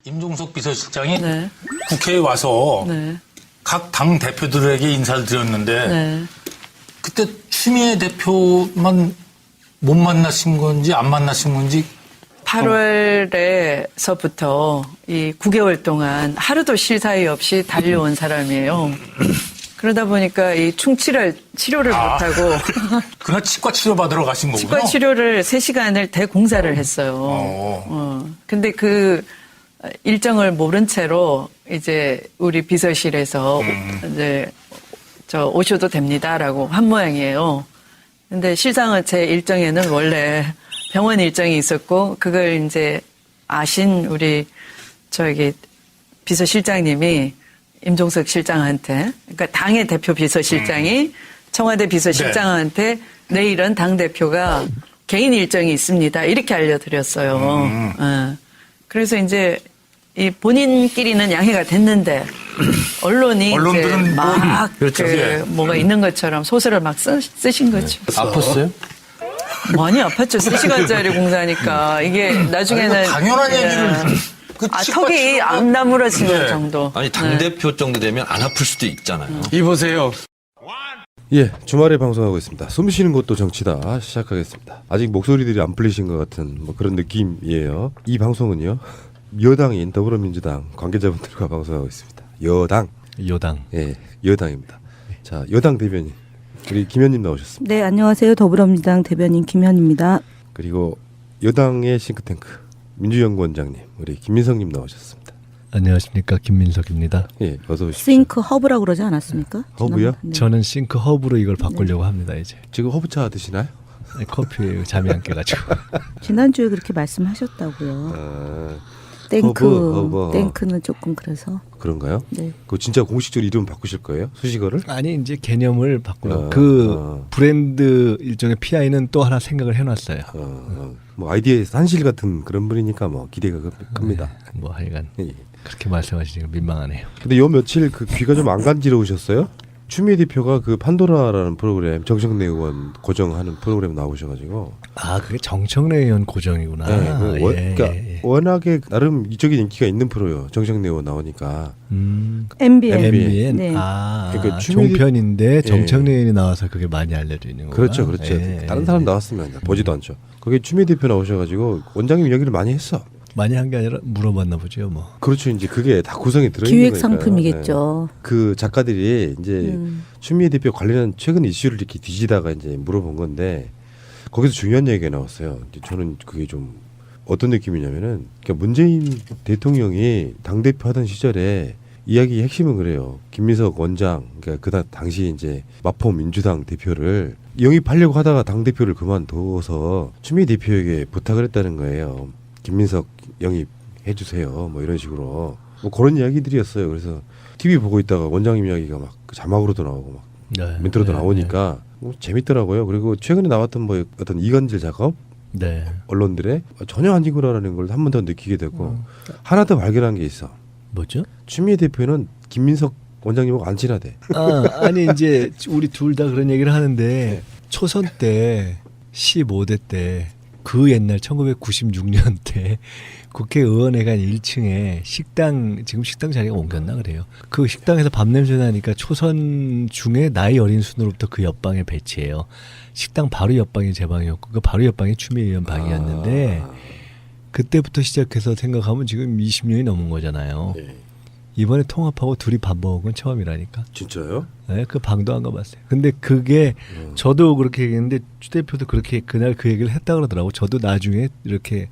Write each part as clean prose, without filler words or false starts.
임종석 비서실장이 네. 국회에 와서 네. 각 당 대표들에게 인사를 드렸는데 네. 그때 추미애 대표만 못 만나신 건지 안 만나신 건지 8월에서부터 이 9개월 동안 하루도 쉴 사이 없이 달려온 사람이에요. 그러다 보니까 이 충치를 치료를 못하고 그날 치과 치료 받으러 가신 거군요. 치과 치료를 3시간을 대공사를 했어요. 근데 그 일정을 모른 채로 이제 우리 비서실에서 이제 오셔도 됩니다라고 한 모양이에요. 근데 실상은 제 일정에는 원래 병원 일정이 있었고 그걸 이제 아신 우리 비서실장님이 임종석 실장한테, 그러니까 당의 대표 비서실장이 청와대 비서실장한테 내일은 당대표가 개인 일정이 있습니다. 이렇게 알려드렸어요. 그래서 이제 이 본인끼리는 양해가 됐는데 언론이 언론들은 이제 막 그렇죠. 예. 뭐가 있는 것처럼 소설을 막 쓰신 거죠. 아팠어요? 많이 아팠죠. 3시간짜리 공사니까. 이게 나중에는. 아니, 당연한 얘기를. 턱이 안 나무라지는 정도. 아니 당대표 정도 되면 안 아플 수도 있잖아요. 이보세요. 예, 주말에 방송하고 있습니다. 숨 쉬는 것도 정치다 시작하겠습니다. 아직 목소리들이 안 풀리신 것 같은 뭐 그런 느낌이에요. 이 방송은요, 여당인 더불어민주당 관계자분들과 방송하고 있습니다. 여당. 예, 여당입니다. 자, 여당 대변인 우리 김현님 나오셨습니다. 네, 안녕하세요. 더불어민주당 대변인 김현입니다. 그리고 여당의 싱크탱크 민주연구원장님 우리 김민석님 나오셨습니다. 안녕하십니까, 김민석입니다. 예, 어서 오십시오. 싱크 허브라고 그러지 않았습니까? 허브요? 네. 저는 싱크 허브로 이걸 바꾸려고 합니다. 이제 지금 허브차 드시나요? 커피에 잠이 안 깨가지고. 지난주에 그렇게 말씀하셨다고요. 아, 땡크, 땡크는 조금 그래서. 그런가요? 네. 그거 진짜 공식적으로 이름 바꾸실 거예요? 수식어를? 아니 이제 개념을 바꾸려. 어. 브랜드 일종의 PI는 또 하나 생각을 해놨어요. 뭐 아이디어의 산실 같은 그런 분이니까 뭐 기대가 큽니다. 뭐 하여간 예. 그렇게 말씀하시니까 민망하네요. 근데 요 며칠 그 귀가 좀 안 간지러우셨어요? 추미애 대표가 그 판도라라는 프로그램 정청래 의원 고정하는 프로그램 나오셔가지고 아, 그게 정청래 의원 고정이구나. 네, 그러니까 워낙에 나름 이쪽에 인기가 있는 프로요. 정청래 의원 나오니까 MBN. MBN. 네. 아, 그러니까 종편인데 정청래 의원이 나와서 그게 많이 알려져 있는 거구나. 그렇죠, 그렇죠. 예. 다른 사람 나왔으면 보지도 않죠. 거기 추미애 대표 나오셔가지고 원장님 이야기를 많이 했어. 많이 한 게 아니라 물어봤나 보죠, 뭐. 그렇죠. 이제 그게 다 구성이 들어있는 기획 거니까요. 상품이겠죠. 네. 그 작가들이 이제 추미애 대표 관련한 최근 이슈를 이렇게 뒤지다가 이제 물어본 건데 거기서 중요한 얘기가 나왔어요. 이제 저는 그게 좀 어떤 느낌이냐면은 그러니까 문재인 대통령이 당 대표 하던 시절에 이야기 핵심은 그래요. 김민석 원장, 그러니까 그 당시 이제 마포 민주당 대표를 영입하려고 하다가 당 대표를 그만둬서 추미애 대표에게 부탁을 했다는 거예요. 김민석 영입해 주세요. 뭐 이런 식으로 뭐 그런 이야기들이었어요. 그래서 TV 보고 있다가 원장님 이야기가 막 자막으로도 나오고 막 멘트로도 나오니까 뭐 재밌더라고요. 그리고 최근에 나왔던 뭐 어떤 이간질 작업 언론들의 전혀 아니구나라는 걸 한 번 더 느끼게 되고 하나 더 발견한 게 있어. 뭐죠? 추미애 대표는 김민석 원장님하고 안 친하대. 아니 이제 우리 둘 다 그런 얘기를 하는데 초선 때 15대 때 그 옛날 1996년 때 국회의원회관 1층에 식당, 지금 식당 자리가 옮겼나 그래요. 그 식당에서 밥 냄새 나니까 초선 중에 나이 어린 순으로부터 그 옆방에 배치해요. 식당 바로 옆방이 제 방이었고 그 바로 옆방이 추미애 의원 방이었는데 그때부터 시작해서 생각하면 지금 20년이 넘은 거잖아요. 이번에 통합하고 둘이 밥 먹은 건 처음이라니까. 진짜요? 네, 그 방도 안 가봤어요. 근데 그게 저도 그렇게 얘기했는데 추 대표도 그렇게 그날 그 얘기를 했다 그러더라고. 저도 나중에 이렇게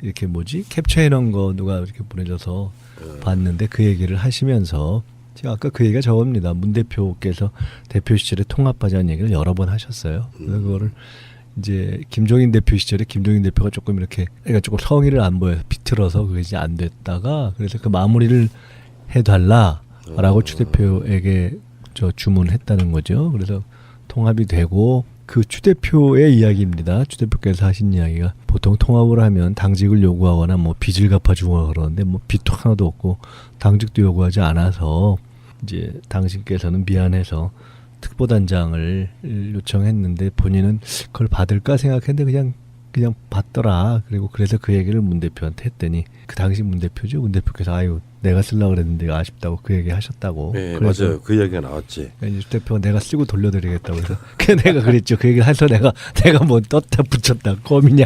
캡처해 놓은 거 누가 이렇게 보내줘서 봤는데 그 얘기를 하시면서 제가 아까 그 얘기가 저겁니다. 문 대표께서 대표 시절에 통합하자는 얘기를 여러 번 하셨어요. 그래서 그거를 이제 김종인 대표 시절에 김종인 대표가 조금 이렇게 그러니까 조금 성의를 안 보여서 비틀어서 그게 이제 안 됐다가 그래서 그 마무리를 해달라라고 추 대표에게 주문했다는 거죠. 그래서 통합이 되고 그 추 대표의 이야기입니다. 추 대표께서 하신 이야기가 보통 통합을 하면 당직을 요구하거나 뭐 빚을 갚아주고 그러는데 뭐 빚도 하나도 없고 당직도 요구하지 않아서 이제 당신께서는 미안해서 특보단장을 요청했는데 본인은 그걸 받을까 생각했는데 그냥 그냥 봤더라. 그리고 그래서 그 얘기를 문 대표한테 했더니 그 당시 문 대표죠. 문 대표께서 아유 내가 쓰려고 그랬는데 아쉽다고 그 얘기 하셨다고. 네, 그래서 맞아요. 그 이야기가 나왔지. 주 대표가 내가 쓰고 돌려드리겠다고 해서 내가 그랬죠. 그 얘기를 해서 내가 뭐 떴다 붙였다 껌이냐.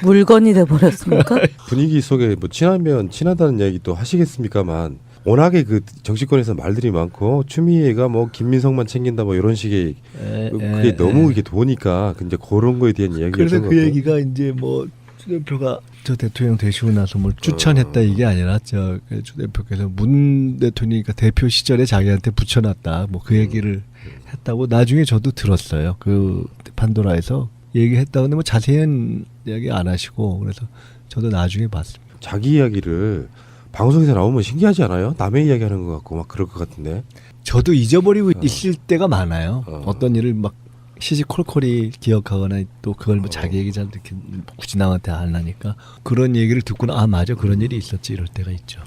물건이 돼 버렸습니까? 분위기 속에 뭐 친하면 친하다는 얘기 또 하시겠습니까만 워낙에 그 정치권에서 말들이 많고 추미애가 뭐 김민석만 챙긴다 뭐 이런 식의 그게 너무 이게 도니까 이제 그런 거에 대한 이야기가 그래서 그 얘기가 이제 뭐 주 대표가 저 대통령 되시고 나서 뭘 추천했다 이게 아니라 주 대표께서 문 대통령이니까 대표 시절에 자기한테 붙여놨다 뭐 그 얘기를 했다고 나중에 저도 들었어요. 그 판도라에서 얘기했다. 근데 뭐 자세한 이야기 안 하시고 그래서 저도 나중에 봤습니다. 자기 이야기를 방송에서 나오면 신기하지 않아요? 남의 이야기하는 것 같고 막 그럴 것 같은데. 저도 잊어버리고 있을 때가 많아요. 어떤 일을 막 시시콜콜이 기억하거나 또 그걸 뭐 자기 얘기 잘 이렇게 굳이 남한테 안 하니까 그런 얘기를 듣고는 아 맞아 그런 일이 있었지 이럴 때가 있죠.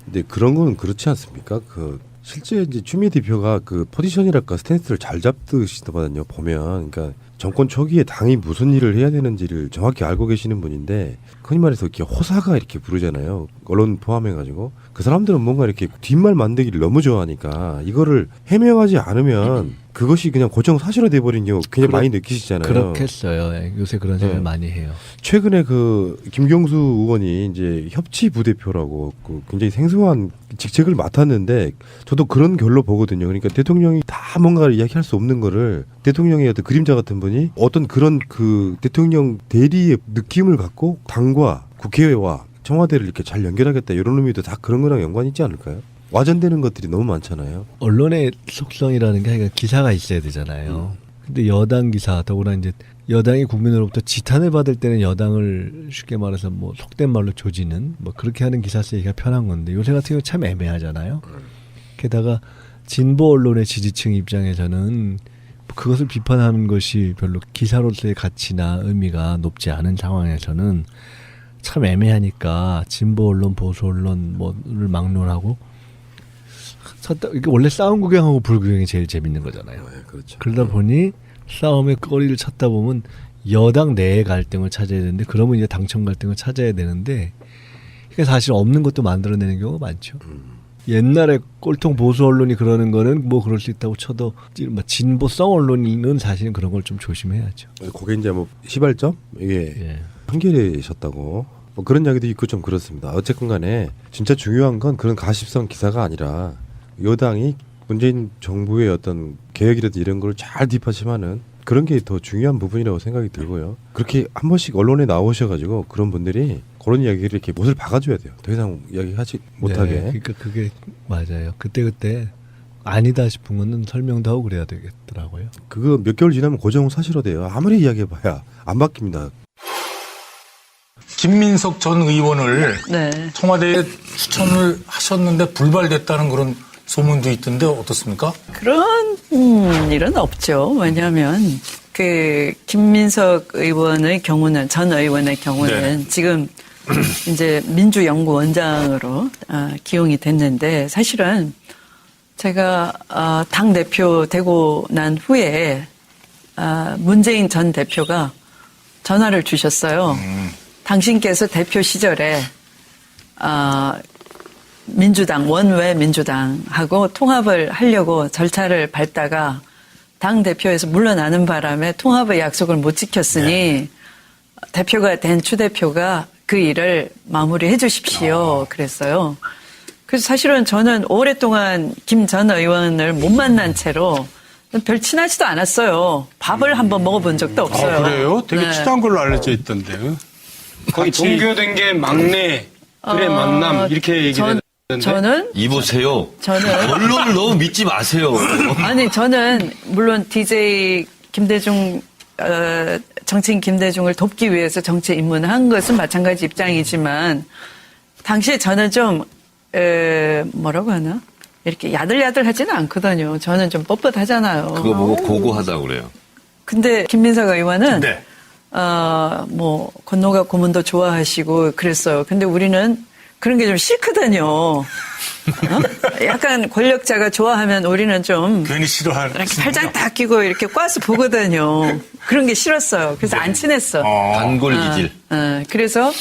근데 그런 건 그렇지 않습니까? 그 실제 이제 추미애 대표가 그 포지션이랄까 스탠스를 잘 잡으시더거든요. 보면 그러니까 정권 초기에 당이 무슨 일을 해야 되는지를 정확히 알고 계시는 분인데 흔히 말해서 이렇게 호사가 이렇게 부르잖아요. 언론 포함해가지고 그 사람들은 뭔가 이렇게 뒷말 만들기를 너무 좋아하니까 이거를 해명하지 않으면 그것이 그냥 고정사실화 돼버린 경우 굉장히 많이 느끼시잖아요. 그렇겠어요. 예, 요새 그런 생각 네. 많이 해요. 최근에 그 김경수 의원이 이제 협치 부대표라고 그 굉장히 생소한 직책을 맡았는데 저도 그런 결로 보거든요. 그러니까 대통령이 다 뭔가를 이야기할 수 없는 거를 대통령의 어떤 그림자 같은 분이 어떤 그런 그 대통령 대리의 느낌을 갖고 당과 국회와 청와대를 이렇게 잘 연결하겠다 이런 의미도 다 그런 거랑 연관이 있지 않을까요? 와전되는 것들이 너무 많잖아요. 언론의 속성이라는 게 기사가 있어야 되잖아요. 근데 여당 기사 더구나 이제 여당이 국민으로부터 지탄을 받을 때는 여당을 쉽게 말해서 뭐 속된 말로 조지는 뭐 그렇게 하는 기사 쓰기가 편한 건데 요새 같은 경우 참 애매하잖아요. 게다가 진보 언론의 지지층 입장에서는 그것을 비판하는 것이 별로 기사로서의 가치나 의미가 높지 않은 상황에서는 참 애매하니까 진보 언론, 보수 언론 뭐를 막론하고 이게 원래 싸움 구경하고 불구경이 제일 재밌는 거잖아요. 네, 그렇죠. 그러다 보니 싸움의 거리를 찾다 보면 여당 내의 갈등을 찾아야 되는데 그러면 이제 당청 갈등을 찾아야 되는데 이게 사실 없는 것도 만들어내는 경우가 많죠. 옛날에 꼴통 보수 언론이 그러는 거는 뭐 그럴 수 있다고 쳐도 진보성 언론은 사실은 그런 걸 좀 조심해야죠. 그게 이제 뭐 시발점 이게 예. 판결이셨다고 뭐 그런 이야기도 있고 좀 그렇습니다. 어쨌건 간에 진짜 중요한 건 그런 가십성 기사가 아니라 여당이 문재인 정부의 어떤 계획이라든지 이런 걸 잘 뒷받침하는 그런 게 더 중요한 부분이라고 생각이 들고요. 그렇게 한 번씩 언론에 나오셔가지고 그런 분들이 그런 이야기를 이렇게 못을 박아줘야 돼요. 더 이상 이야기하지 못하게. 네, 그러니까 그게 맞아요. 그때 아니다 싶은 거는 설명도 하고 그래야 되겠더라고요. 그거 몇 개월 지나면 고정 사실화돼요. 아무리 이야기해봐야 안 바뀝니다. 김민석 전 의원을 네. 청와대에 추천을 하셨는데 불발됐다는 그런 소문도 있던데 어떻습니까? 그런 일은 없죠. 왜냐하면 그 김민석 의원의 경우는 전 의원의 경우는 네. 지금 이제 민주연구원장으로 기용이 됐는데 사실은 제가 당 대표 되고 난 후에 문재인 전 대표가 전화를 주셨어요. 당신께서 대표 시절에 민주당 원외 민주당하고 통합을 하려고 절차를 밟다가 당 대표에서 물러나는 바람에 통합의 약속을 못 지켰으니 대표가 된 추 대표가 그 일을 마무리해 주십시오. 그랬어요. 그래서 사실은 저는 오랫동안 김 전 의원을 못 만난 채로 별 친하지도 않았어요. 밥을 한번 먹어본 적도 없어요. 아, 그래요? 되게 네. 친한 걸로 알려져 있던데. 거기 같이- 동교된 게 막내, 그래 만남 이렇게 얘기를 했는데. 저는 이보세요. 저는 언론을 너무 믿지 마세요. 아니 저는 물론 DJ 김대중 정치인 김대중을 돕기 위해서 정치에 입문한 것은 마찬가지 입장이지만 당시에 저는 좀 뭐라고 하나 이렇게 야들야들하지는 않거든요. 저는 좀 뻣뻣하잖아요. 그거 보고 고고하다고 그래요. 근데 김민석 의원은 네. 뭐 건노가 고문도 좋아하시고 그랬어요. 근데 우리는 그런 게 좀 싫거든요. 약간 권력자가 좋아하면 우리는 좀 괜히 싫어하는. 이렇게 팔짱 딱 끼고 이렇게 꽈서 보거든요. 그런 게 싫었어요. 그래서 안 친했어. 단골 기질. 그래서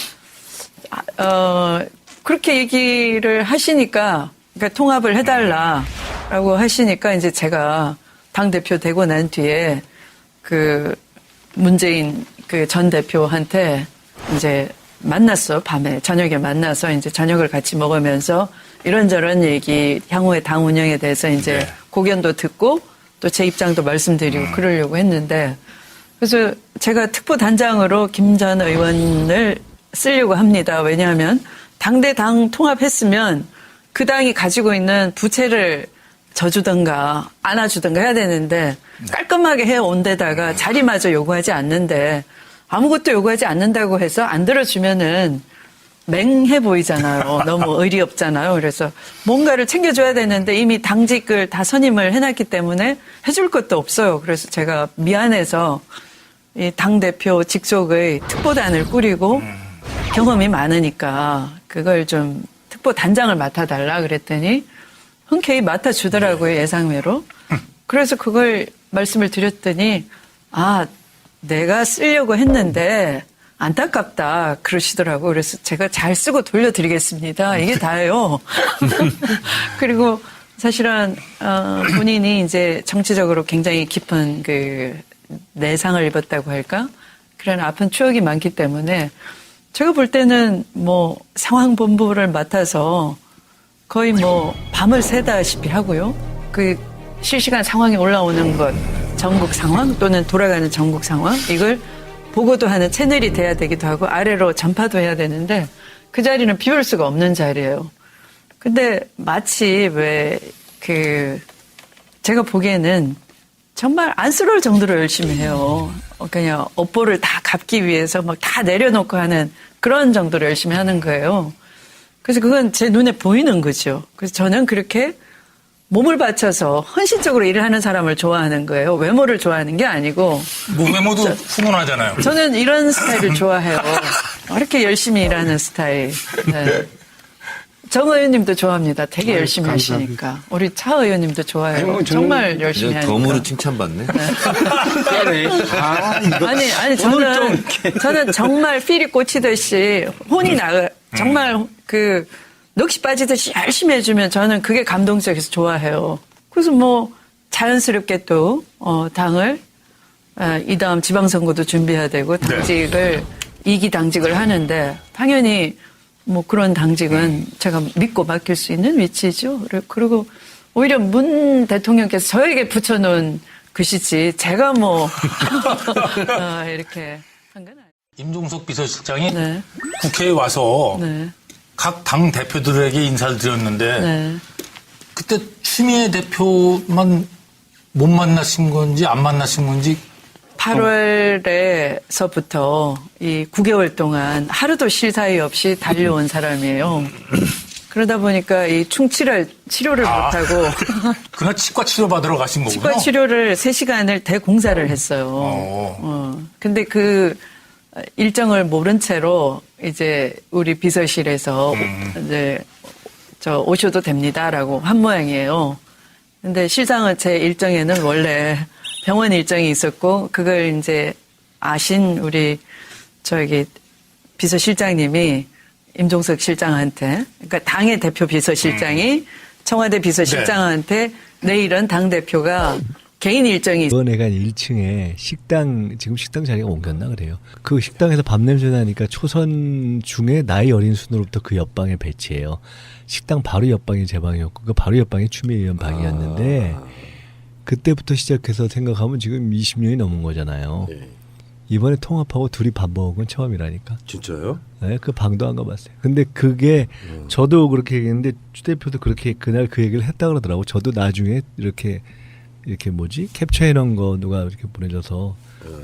그렇게 얘기를 하시니까, 그러니까 통합을 해달라라고 하시니까 이제 제가 당 대표 되고 난 뒤에 그 문재인 그 전 대표한테 이제 만났어. 밤에 저녁에 만나서 이제 저녁을 같이 먹으면서 이런저런 얘기, 향후의 당 운영에 대해서 이제 고견도 듣고 또 제 입장도 말씀드리고 그러려고 했는데, 그래서 제가 특보단장으로 김 전 의원을 쓰려고 합니다. 왜냐하면 당대당 통합했으면 그 당이 가지고 있는 부채를 져주든가 안아주든가 해야 되는데 깔끔하게 해온 데다가 자리마저 요구하지 않는데 아무것도 요구하지 않는다고 해서 안 들어주면은 맹해 보이잖아요. 너무 의리 없잖아요. 그래서 뭔가를 챙겨줘야 되는데 이미 당직을 다 선임을 해놨기 때문에 해줄 것도 없어요. 그래서 제가 미안해서 이 당대표 직속의 특보단을 꾸리고 경험이 많으니까 그걸 좀 특보단장을 맡아달라 그랬더니 흔쾌히 맡아주더라고요. 예상외로. 그래서 그걸 말씀을 드렸더니 내가 쓰려고 했는데 안타깝다 그러시더라고요. 그래서 제가 잘 쓰고 돌려드리겠습니다. 이게 다예요. 그리고 사실은 본인이 이제 정치적으로 굉장히 깊은 그 내상을 입었다고 할까? 그런 아픈 추억이 많기 때문에 제가 볼 때는 뭐 상황본부를 맡아서 거의 뭐 밤을 새다시피 하고요. 그 실시간 상황이 올라오는 것, 전국 상황 또는 돌아가는 전국 상황, 이걸 보고도 하는 채널이 돼야 되기도 하고 아래로 전파도 해야 되는데 그 자리는 비울 수가 없는 자리예요. 근데 마치 제가 보기에는 정말 안쓰러울 정도로 열심히 해요. 그냥 업보를 다 갚기 위해서 막 다 내려놓고 하는 그런 정도로 열심히 하는 거예요. 그래서 그건 제 눈에 보이는 거죠. 그래서 저는 그렇게 몸을 바쳐서 헌신적으로 일을 하는 사람을 좋아하는 거예요. 외모를 좋아하는 게 아니고. 외모도 훈훈하잖아요. 저는 이런 스타일을 좋아해요. 이렇게 열심히 일하는 스타일. 네. 정 의원님도 좋아합니다. 되게 열심히 하시니까. 우리 차 의원님도 좋아해요. 정말 열심히 하니까. 덤으로 칭찬받네. 아니, 저는 정말 필이 꽂히듯이 혼이 정말 넋이 빠지듯이 열심히 해주면 저는 그게 감동적이어서 좋아해요. 그래서 뭐 자연스럽게 또 당을 이 다음 지방선거도 준비해야 되고 당직을 2기 당직을 하는데 당연히 뭐 그런 당직은 제가 믿고 맡길 수 있는 위치죠. 그리고 오히려 문 대통령께서 저에게 붙여놓은 글씨지 제가 뭐 이렇게 한 건 아니에요. 임종석 비서실장이 네. 국회에 와서 네. 각 당 대표들에게 인사를 드렸는데 네. 그때 추미애 대표만 못 만나신 건지 안 만나신 건지 8월에서부터 이 9개월 동안 하루도 쉴 사이 없이 달려온 사람이에요. 그러다 보니까 이 충치를 치료를 못하고 그날 치과 치료 받으러 가신 거군요. 치과 치료를 3시간을 대공사를 했어요. 근데 그 일정을 모른 채로 이제 우리 비서실에서 이제 오셔도 됩니다라고 한 모양이에요. 근데 실상은 제 일정에는 원래 병원 일정이 있었고 그걸 이제 아신 우리 비서실장님이 임종석 실장한테, 그러니까 당의 대표 비서실장이 청와대 비서실장한테 내일은 당 대표가 개인 일정이 의원회관 1층에 지금 식당 자리가 옮겼나 그래요. 그 식당에서 밥 냄새 나니까 초선 중에 나이 어린 순으로부터 그 옆방에 배치해요. 식당 바로 옆방이 제 방이었고 그 바로 옆방이 추미애 의원 방이었는데 그때부터 시작해서 생각하면 지금 20년이 넘은 거잖아요. 네. 이번에 통합하고 둘이 밥 먹은 건 처음이라니까. 진짜요? 네, 그 방도 안 가봤어요. 근데 그게 저도 그렇게 얘기했는데 추 대표도 그렇게 그날 그 얘기를 했다 그러더라고. 저도 나중에 이렇게 캡처해 놓은 거 누가 이렇게 보내줘서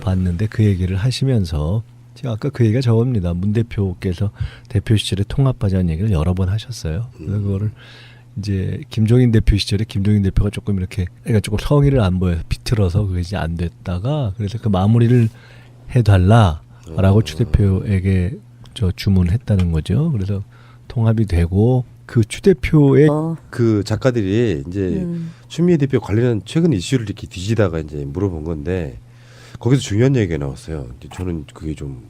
봤는데 그 얘기를 하시면서 제가 아까 그 얘기가 저겁니다. 문 대표께서 대표 시절에 통합하자는 얘기를 여러 번 하셨어요. 그래서 그거를 이제 김종인 대표 시절에 김종인 대표가 조금 성의를 안 보여서 비틀어서 그게 이제 안 됐다가 그래서 그 마무리를 해달라라고 추 대표에게 주문했다는 거죠. 그래서 통합이 되고 그 추 대표의 그 작가들이 이제 추미애 대표 관련한 최근 이슈를 이렇게 뒤지다가 이제 물어본 건데 거기서 중요한 얘기가 나왔어요. 근데 저는 그게 좀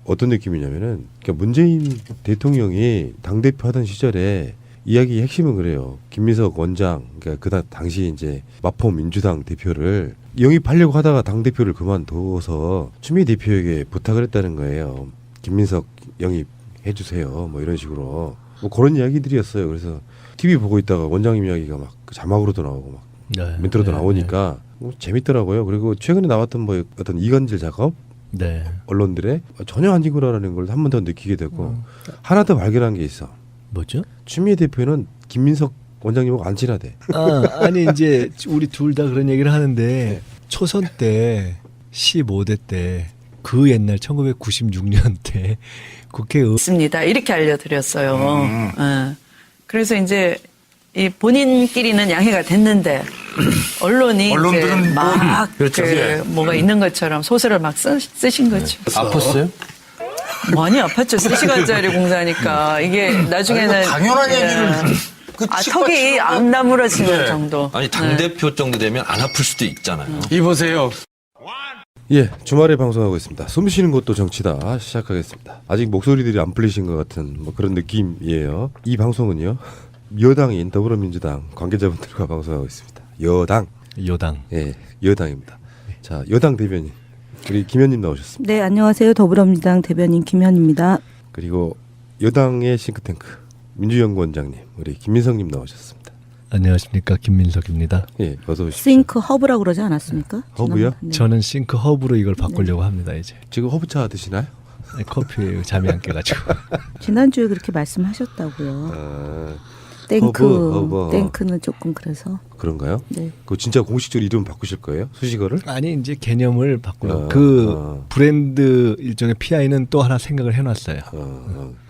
어떤 느낌이냐면은 그러니까 문재인 대통령이 당 대표 하던 시절에 이야기 핵심은 그래요. 김민석 원장, 그러니까 그 당시 이제 마포 민주당 대표를 영입하려고 하다가 당 대표를 그만둬서 추미애 대표에게 부탁을 했다는 거예요. 김민석 영입해 주세요. 뭐 이런 식으로 뭐 그런 이야기들이었어요. 그래서 TV 보고 있다가 원장님 이야기가 막 자막으로도 나오고 막 네. 멘트로도 나오니까 뭐 재밌더라고요. 그리고 최근에 나왔던 뭐 어떤 이간질 작업 네. 언론들의 전혀 아니구나라는 걸 한 번 더 느끼게 되고 하나 더 발견한 게 있어. 뭐죠? 추미애 대표는 김민석 원장님하고 안 친하대. 아니 이제 우리 둘 다 그런 얘기를 하는데 초선 때 15대 때 그 옛날 1996년 때 국회의 있습니다. 이렇게 알려드렸어요. 그래서 이제 이 본인끼리는 양해가 됐는데 언론이 언론들은 이제 막 그렇죠. 예. 뭐가 있는 것처럼 소설을 막 쓰신 거죠. 아팠어요? 많이 아팠죠. 3시간짜리 공사니까 이게 나중에는 당연한 예. 얘기를 그 턱이 안 나무러지는 네. 정도. 아니 당대표 정도 되면 안 아플 수도 있잖아요. 이보세요. 예, 주말에 방송하고 있습니다. 숨 쉬는 것도 정치다 시작하겠습니다. 아직 목소리들이 안 풀리신 것 같은 뭐 그런 느낌이에요. 이 방송은요 여당인 더불어민주당 관계자분들과 방송하고 있습니다. 여당, 여당. 예, 여당입니다. 자, 여당 대변인 우리 김현님 나오셨습니다. 네, 안녕하세요. 더불어민주당 대변인 김현입니다. 그리고 여당의 싱크탱크 민주연구원장님 우리 김민석님 나오셨습니다. 안녕하십니까 김민석입니다. 예, 어서 오십시오. 싱크 허브라고 그러지 않았습니까? 허브요? 지난번? 네. 저는 싱크 허브로 이걸 바꾸려고 합니다 이제. 지금 허브차 드시나요? 커피에 잠이 안 깨가지고. 지난주에 그렇게 말씀하셨다고요. 아, 땡크, 허브. 땡크는 조금 그래서. 그런가요? 네. 그 진짜 공식적으로 이름 바꾸실 거예요? 수식어를? 아니 이제 개념을 바꾸려고. 어, 그 어. 브랜드 일종의 PI는 또 하나 생각을 해놨어요.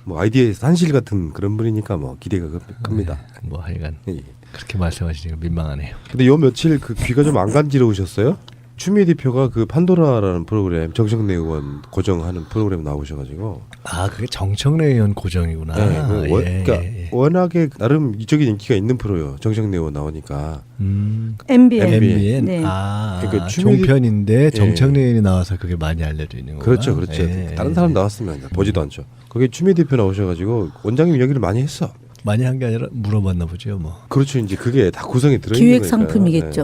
뭐 아이디어의 산실 같은 그런 분이니까 뭐 기대가 큽니다. 뭐 하여간 예. 그렇게 말씀하시니까 민망하네요. 근데 요 며칠 그 귀가 좀 안 간지러우셨어요? 추미애 대표가 그 판도라라는 프로그램 정청래 의원 고정하는 프로그램 나오셔가지고 아 그게 정청래 의원 고정이구나. 네, 그러니까 예. 워낙에 나름 이쪽인 인기가 있는 프로요. 정청래 의원 나오니까 MBN. MBN. 네. 아 그러니까 종편인데 정청래 의원이 나와서 그게 많이 알려져 있는 거구나. 그렇죠, 그렇죠. 예. 다른 사람 나왔으면 보지도 않죠. 거기에 추미애 대표 나오셔가지고 원장님 이야기를 많이 했어. 많이 한 게 아니라 물어봤나 보죠, 뭐. 그렇죠. 이제 그게 다 구성이 들어있는 기획 거니까요. 상품이겠죠.